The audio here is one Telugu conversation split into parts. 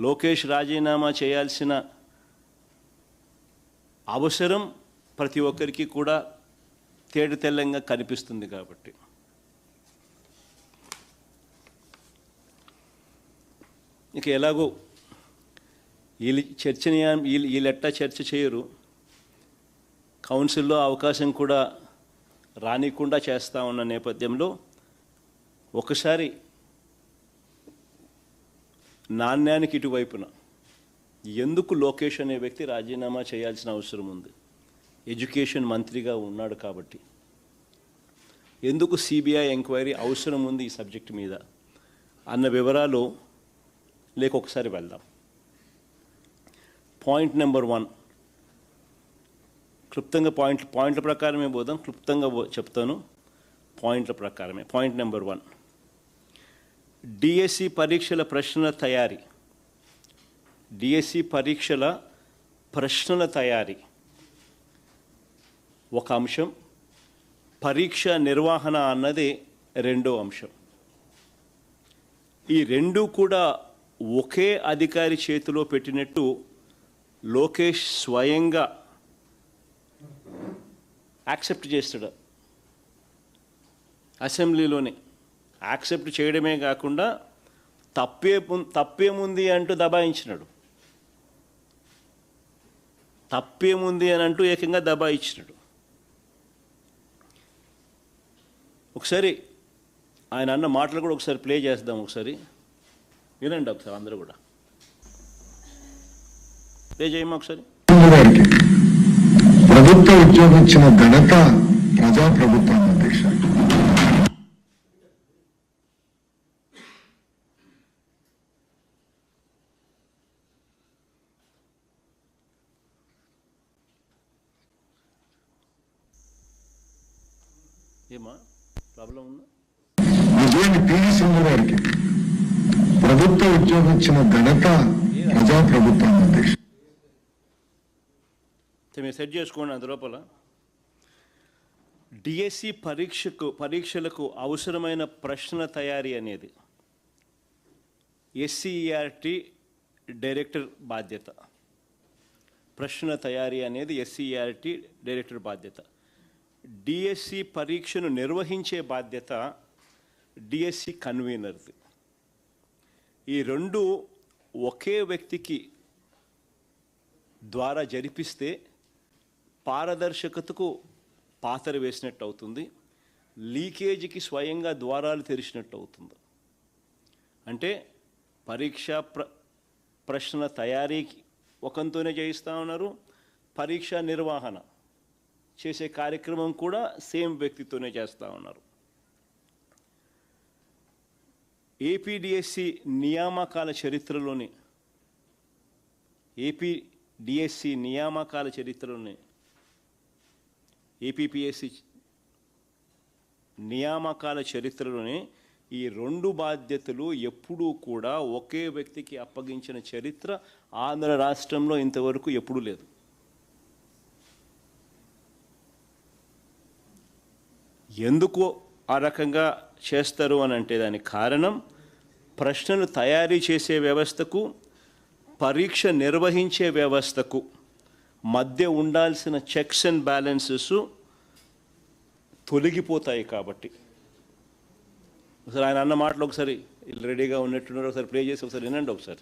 లోకేష్ రాజీనామా చేయాల్సిన అవసరం ప్రతి ఒక్కరికి కూడా తేటతెల్లంగా కనిపిస్తుంది కాబట్టి ఇక ఎలాగో వీళ్ళెట్టా చర్చ చేయరు, కౌన్సిల్లో అవకాశం కూడా రానికుండా చేస్తూ ఉన్న నేపథ్యంలో ఒకసారి నాణ్యానికి ఇటువైపున ఎందుకు లోకేష్ అనే వ్యక్తి రాజీనామా చేయాల్సిన అవసరం ఉంది? ఎడ్యుకేషన్ మంత్రిగా ఉన్నాడు కాబట్టి ఎందుకు సిబిఐ ఎంక్వైరీ అవసరం ఉంది ఈ సబ్జెక్ట్ మీద అన్న వివరాలు లేక ఒకసారి వెళ్దాం. పాయింట్ నెంబర్ 1 క్లుప్తంగా పాయింట్ల ప్రకారమే పోదాం, క్లుప్తంగా చెప్తాను పాయింట్ల ప్రకారమే. పాయింట్ నెంబర్ 1, డిఎస్సి పరీక్షల ప్రశ్నల తయారీ. డిఎస్సి పరీక్షల ప్రశ్నల తయారీ ఒక అంశం, పరీక్ష నిర్వహణ అన్నది రెండో అంశం. ఈ రెండు కూడా ఒకే అధికారి చేతిలో పెట్టినట్టు లోకేష్ స్వయంగా యాక్సెప్ట్ చేస్తాడు. అసెంబ్లీలోనే యాక్సెప్ట్ చేయడమే కాకుండా తప్పేముంది అంటూ దబాయించినాడు. తప్పేముంది అని అంటూ ఏకంగా దబాయించినాడు. ఒకసారి ఆయన అన్న మాటలు కూడా ఒకసారి ప్లే చేద్దాం, ఒకసారి వినండి ఒకసారి అందరూ కూడా. ప్లే చేయమా ఒకసారి. ప్రభుత్వ ఉద్యోగం ఇచ్చిన ఘనత ప్రజాప్రభుత్వం అధ్యక్ష. ఏమా ప్రాబ్లం ఉందా? నిజాన్ని పివి సింధు గారికి ప్రభుత్వ ఉద్యోగం ఇచ్చిన ఘనత ప్రజాప్రభుత్వం అధ్యక్ష. మీరు సెట్ చేసుకోండి. అందు లోపల డిఎస్సి పరీక్షలకు అవసరమైన ప్రశ్నల తయారీ అనేది ఎస్సీఈఆర్టీ డైరెక్టర్ బాధ్యత. ప్రశ్నల తయారీ అనేది ఎస్సీఈఆర్టీ డైరెక్టర్ బాధ్యత. డిఎస్సి పరీక్షను నిర్వహించే బాధ్యత డిఎస్సి కన్వీనర్ది. ఈ రెండు ఒకే వ్యక్తికి ద్వారా జరిపిస్తే పారదర్శకతకు పాతర వేసినట్టు అవుతుంది, లీకేజీకి స్వయంగా ద్వారాలు తెరిచినట్టు అవుతుంది. అంటే ప్రశ్నల తయారీకి ఒకంతోనే చేయిస్తూ ఉన్నారు, పరీక్ష నిర్వహణ చేసే కార్యక్రమం కూడా సేమ్ వ్యక్తితోనే చేస్తూ ఉన్నారు. ఏపీడిఎస్సి నియామకాల చరిత్రలోని ఏపీపీఎస్సి నియామకాల చరిత్రలోనే ఈ రెండు బాధ్యతలు ఎప్పుడూ కూడా ఒకే వ్యక్తికి అప్పగించిన చరిత్ర ఆంధ్ర రాష్ట్రంలో ఇంతవరకు ఎప్పుడూ లేదు. ఎందుకు ఆ రకంగా చేస్తారు అని అంటే దానికి కారణం ప్రశ్నలు తయారీ చేసే వ్యవస్థకు పరీక్ష నిర్వహించే వ్యవస్థకు మధ్య ఉండాల్సిన చెక్స్ అండ్ బ్యాలెన్సెస్ తొలగిపోతాయి కాబట్టి. ఒకసారి ఆయన అన్న మాటలు ఒకసారి రెడీగా ఉన్నట్టున్నారు, ఒకసారి ప్లే చేసి ఒకసారి వినండి ఒకసారి.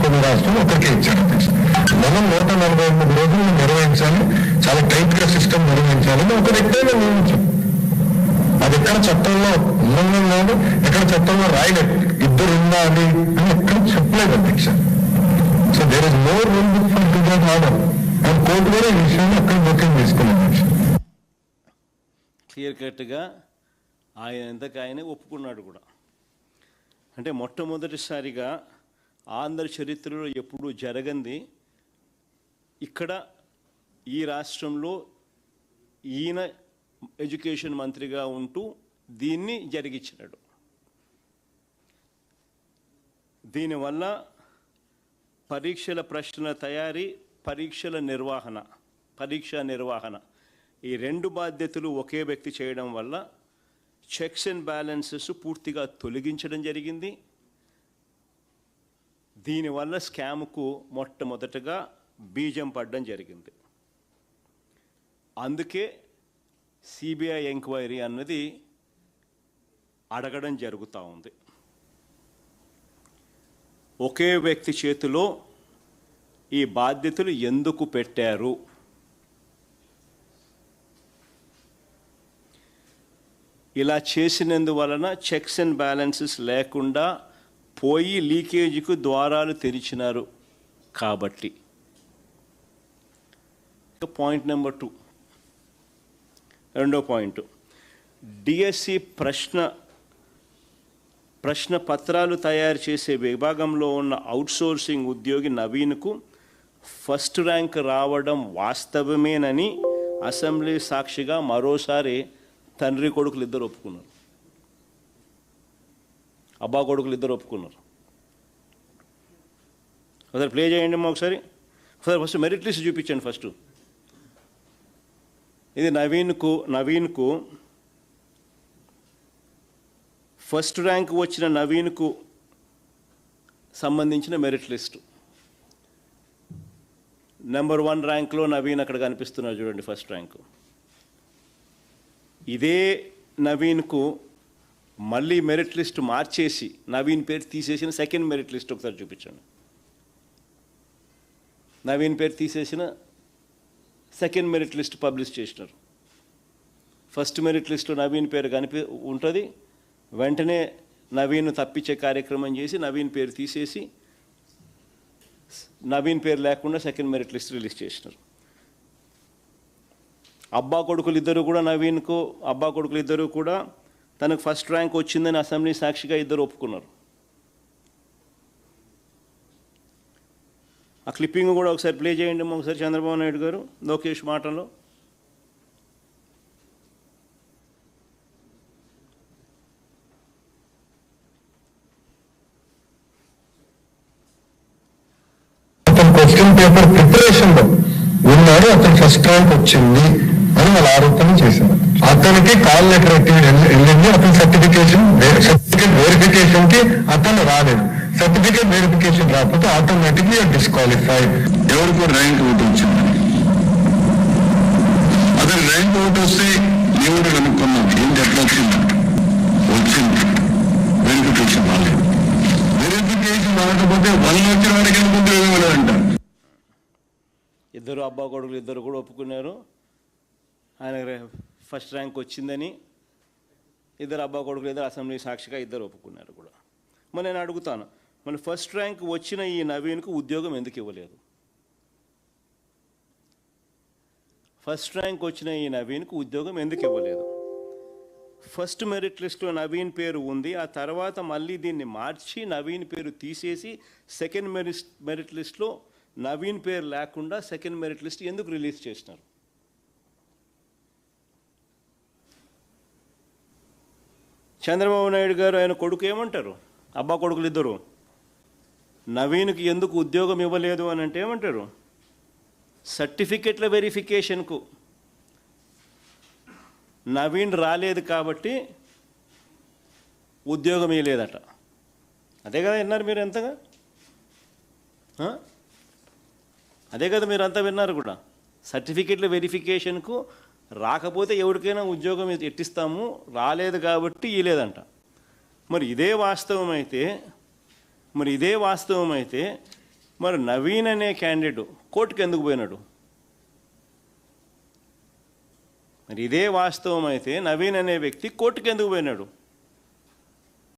కొన్ని రాష్ట్రాలు ఒకరికే ఇచ్చారు. మనం 148 రోజులు నిర్వహించాలి, చాలా టైట్ గా సిస్టమ్ నిర్వహించాలి, ఒక వ్యక్తిగా నియమించాం. అది ఎక్కడ చట్టంలో ఉల్లంఘన లేదు, ఎక్కడ చట్టంలో రాయలేదు, ఇద్దరు ఉండాలి అని ఎక్కడ చెప్పలేదు అధ్యక్ష. So there is no rule book for to that order. And court కూడా ఈ విషయాన్ని అక్కడ బుకింగ్ తీసుకున్నాం అధ్యక్ష. క్లియర్ కట్గా ఆయన ఎంతకు ఆయనే ఒప్పుకున్నాడు కూడా. అంటే మొట్టమొదటిసారిగా ఆంధ్ర చరిత్రలో ఎప్పుడూ జరగంది ఇక్కడ ఈ రాష్ట్రంలో ఈయన ఎడ్యుకేషన్ మంత్రిగా ఉంటూ దీన్ని జరిగించినాడు. దీనివల్ల పరీక్షల ప్రశ్నల తయారీ, పరీక్ష నిర్వహణ ఈ రెండు బాధ్యతలు ఒకే వ్యక్తి చేయడం వల్ల చెక్స్ అండ్ బ్యాలెన్సెస్ పూర్తిగా తొలగించడం జరిగింది. దీనివల్ల స్కామ్కు మొట్టమొదటగా బీజం పడడం జరిగింది. అందుకే సిబిఐ ఎంక్వైరీ అన్నది అడగడం జరుగుతూ ఉంది. ఒకే వ్యక్తి చేతిలో ఈ బాధ్యతలు ఎందుకు పెట్టారు? ఇలా చేసినందువలన చెక్స్ అండ్ బ్యాలెన్సెస్ లేకుండా పోయి లీకేజీకు ద్వారాలు తెరిచినారు కాబట్టి. పాయింట్ నెంబర్ 2, రెండో పాయింట్, డిఎస్సి ప్రశ్న పత్రాలు తయారు చేసే విభాగంలో ఉన్న అవుట్సోర్సింగ్ ఉద్యోగి నవీన్కు ఫస్ట్ ర్యాంక్ రావడం వాస్తవమేనని అసెంబ్లీ సాక్షిగా మరోసారి తండ్రి కొడుకులు ఇద్దరు ఒప్పుకున్నారు. అబ్బా కొడుకులు ఇద్దరు ఒప్పుకున్నారు. ఒకసారి ప్లే చేయండి అమ్మా ఒకసారి. ఫస్ట్ మెరిట్ లిస్ట్ చూపించండి. ఫస్ట్ ఇది నవీన్కు ఫస్ట్ ర్యాంక్ వచ్చిన నవీన్కు సంబంధించిన మెరిట్ లిస్టు. నెంబర్ 1 ర్యాంక్లో నవీన్ అక్కడ కనిపిస్తున్నారు చూడండి, ఫస్ట్ ర్యాంకు. ఇదే నవీన్కు మళ్ళీ మెరిట్ లిస్ట్ మార్చేసి నవీన్ పేరు తీసేసిన సెకండ్ మెరిట్ లిస్ట్ ఒకసారి చూపించండి. నవీన్ పేరు తీసేసిన సెకండ్ మెరిట్ లిస్ట్ పబ్లిష్ చేసినారు. ఫస్ట్ మెరిట్ లిస్ట్లో నవీన్ పేరు ఉంటుంది. వెంటనే నవీన్ తప్పించే కార్యక్రమం చేసి నవీన్ పేరు తీసేసి నవీన్ పేరు లేకుండా సెకండ్ మెరిట్ లిస్ట్ రిలీజ్ చేసినారు. అబ్బా కొడుకులు ఇద్దరు కూడా తనకు ఫస్ట్ ర్యాంక్ వచ్చిందని అసెంబ్లీ సాక్షిగా ఇద్దరు ఒప్పుకున్నారు. ఆ క్లిప్పింగ్ కూడా ఒకసారి ప్లే చేయండి ఒకసారి. చంద్రబాబు నాయుడు గారు లోకేష్ మాటల్లో. క్వశ్చన్ పేపర్ ప్రిపరేషన్లో ఉన్నాడు, అతను ఫస్ట్ ర్యాంక్ వచ్చింది అని వాళ్ళు ఆరోపణ చేశారు. అతనికి కాల్ లెటర్ వెళ్ళింది. అతని సర్టిఫికేట్ వెరిఫికేషన్ కి అతను రాలేదు. సర్టిఫికేట్ వెరిఫికేషన్ రాకపోతే ఆటోమేటిక్లీ డిస్క్వాలిఫైడ్. ఎవరికో ర్యాంక్ ఒకటి వచ్చింది. అతని ర్యాంక్ ఒకటి వస్తే ఎవరు కనుక్కున్నాం ఏంటి ఎట్లా వచ్చింది వెరిఫికేషన్ రాలేదు. వెరిఫికేషన్ రాకపోతే వాళ్ళు వచ్చిన వాడికి అనుకుంటే ఏమో అంటారు. ఇద్దరు అబ్బా కొడుకులు ఇద్దరు కూడా ఒప్పుకున్నారు ఆయన ఫస్ట్ ర్యాంక్ వచ్చిందని. ఇద్దరు అబ్బా కొడుకులు ఇద్దరు అసెంబ్లీ సాక్షిగా ఇద్దరు ఒప్పుకున్నారు కూడా. మరి నేను అడుగుతాను, మరి ఫస్ట్ ర్యాంక్ వచ్చిన ఈ నవీన్కు ఉద్యోగం ఎందుకు ఇవ్వలేదు? ఫస్ట్ ర్యాంక్ వచ్చిన ఈ నవీన్కు ఉద్యోగం ఎందుకు ఇవ్వలేదు? ఫస్ట్ మెరిట్ లిస్ట్లో నవీన్ పేరు ఉంది. ఆ తర్వాత మళ్ళీ దీన్ని మార్చి నవీన్ పేరు తీసేసి సెకండ్ మెరిట్ లిస్ట్లో నవీన్ పేరు లేకుండా సెకండ్ మెరిట్ లిస్ట్ ఎందుకు రిలీజ్ చేసినారు? చంద్రబాబు నాయుడు గారు ఆయన కొడుకు ఏమంటారు? అబ్బా కొడుకులు ఇద్దరు నవీన్కి ఎందుకు ఉద్యోగం ఇవ్వలేదు అని అంటే ఏమంటారు? సర్టిఫికెట్ల వెరిఫికేషన్కు నవీన్ రాలేదు కాబట్టి ఉద్యోగం ఇవ్వలేదట. అదే కదా విన్నారు మీరు ఎంతగా? అదే కదా మీరు అంతా విన్నారు కూడా. సర్టిఫికెట్ల వెరిఫికేషన్కు రాకపోతే ఎవరికైనా ఉద్యోగం ఎట్టిస్తాము, రాలేదు కాబట్టి ఇవ్వలేదంట. మరి ఇదే వాస్తవం అయితే మరి నవీన్ అనే క్యాండిడేట్ కోర్టుకు ఎందుకు పోయినాడు? మరి ఇదే వాస్తవం అయితే నవీన్ అనే వ్యక్తి కోర్టుకు ఎందుకు పోయినాడు?